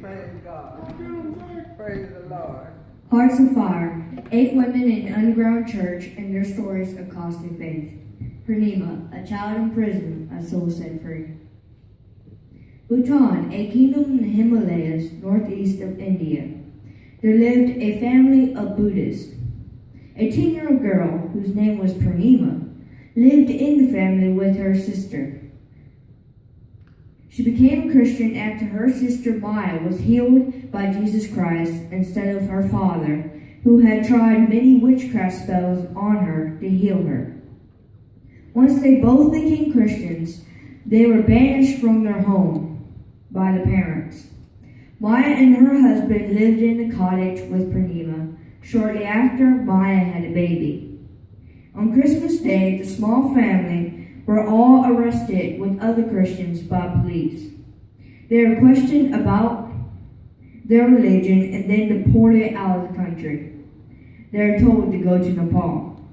Praise God. Praise the Lord. Hearts of Fire, 8 women in an underground church and their stories of costly faith. Purnima, a child in prison, a soul set free. Bhutan, a kingdom in the Himalayas, northeast of India. There lived a family of Buddhists. A 10-year-old girl, whose name was Purnima, lived in the family with her sister. She became a Christian after her sister Maya was healed by Jesus Christ instead of her father, who had tried many witchcraft spells on her to heal her. Once they both became Christians, they were banished from their home by the parents. Maya and her husband lived in a cottage with Purnima. Shortly after, Maya had a baby. On Christmas Day, the small family were all arrested with other Christians by police. They were questioned about their religion and then deported out of the country. They were told to go to Nepal.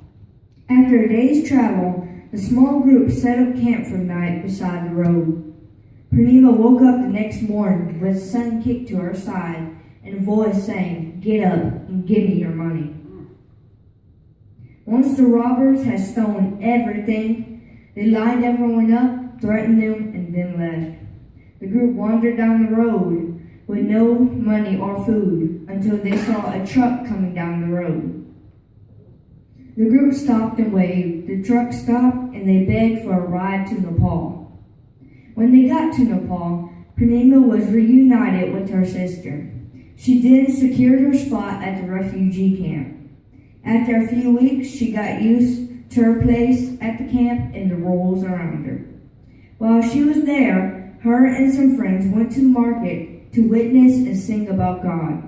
After a day's travel, the small group set up camp for the night beside the road. Purnima woke up the next morning with the sun kicked to her side and a voice saying, "Get up and give me your money." Once the robbers had stolen everything, they lined everyone up, threatened them, and then left. The group wandered down the road with no money or food until they saw a truck coming down the road. The group stopped and waved. The truck stopped and they begged for a ride to Nepal. When they got to Nepal, Purnima was reunited with her sister. She then secured her spot at the refugee camp. After a few weeks, she got used to her place at the camp and the rules around her. While she was there, her and some friends went to the market to witness and sing about God.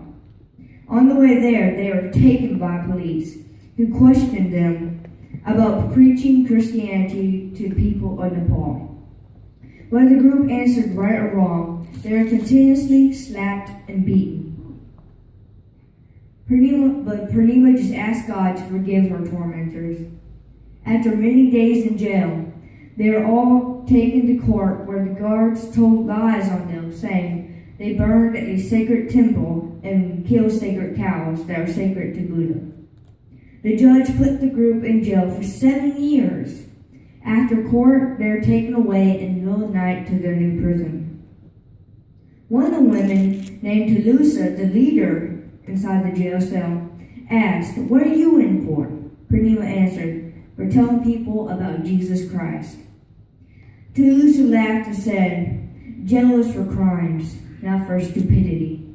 On the way there, they were taken by police, who questioned them about preaching Christianity to people of Nepal. When the group answered right or wrong, they were continuously slapped and beaten. Purnima just asked God to forgive her tormentors. After many days in jail, they were all taken to court where the guards told lies on them, saying they burned a sacred temple and killed sacred cows that are sacred to Buddha. The judge put the group in jail for 7 years. After court, they were taken away in the middle of the night to their new prison. One of the women, named Toulousa, the leader inside the jail cell, asked, "What are you in for?" Purnima answered, "We're telling people about Jesus Christ." Toulousa laughed and said, "Jail is for crimes, not for stupidity."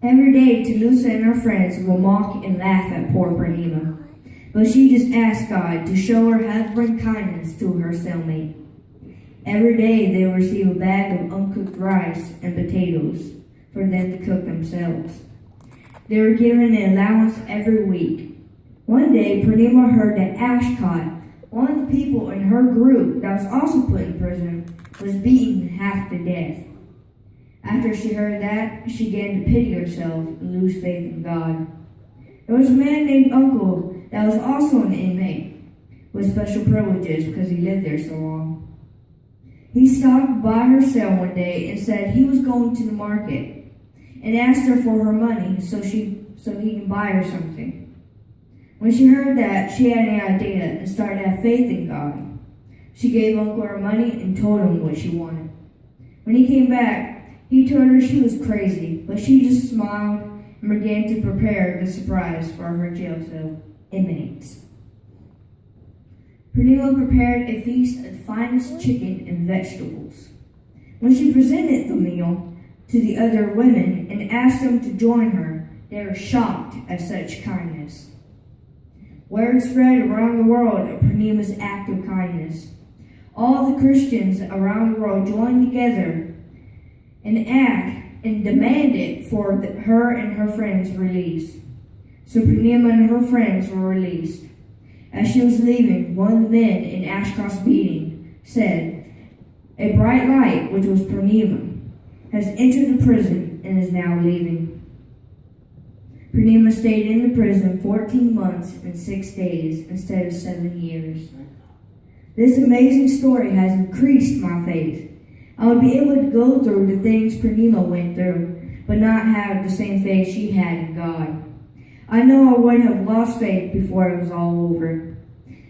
Every day, Toulousa and her friends will mock and laugh at poor Purnima, but she just asked God to show her how to bring kindness to her cellmate. Every day, they will receive a bag of uncooked rice and potatoes for them to cook themselves. They were given an allowance every week. One day, Purnima heard that Ashcott, one of the people in her group that was also put in prison, was beaten half to death. After she heard that, she began to pity herself and lose faith in God. There was a man named Uncle that was also an inmate with special privileges because he lived there so long. He stopped by her cell one day and said he was going to the market and asked her for her money so he can buy her something. When she heard that, she had an idea and started to have faith in God. She gave Uncle her money and told him what she wanted. When he came back, he told her she was crazy, but she just smiled and began to prepare the surprise for her jail cell inmates. Purnima prepared a feast of the finest chicken and vegetables. When she presented the meal to the other women and asked them to join her, they were shocked at such kindness. Word spread around the world of Purnima's act of kindness. All the Christians around the world joined together and demanded for her and her friends' release. So Purnima and her friends were released. As she was leaving, one of the men in Ashcroft's beating said, "A bright light, which was Purnima, has entered the prison and is now leaving." Purnima stayed in the prison 14 months and 6 days instead of 7 years. This amazing story has increased my faith. I would be able to go through the things Pranima went through, but not have the same faith she had in God. I know I would have lost faith before it was all over.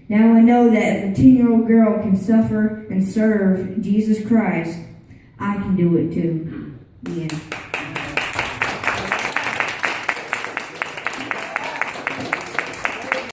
Now I know that if a 10-year-old girl can suffer and serve Jesus Christ, I can do it too. The end.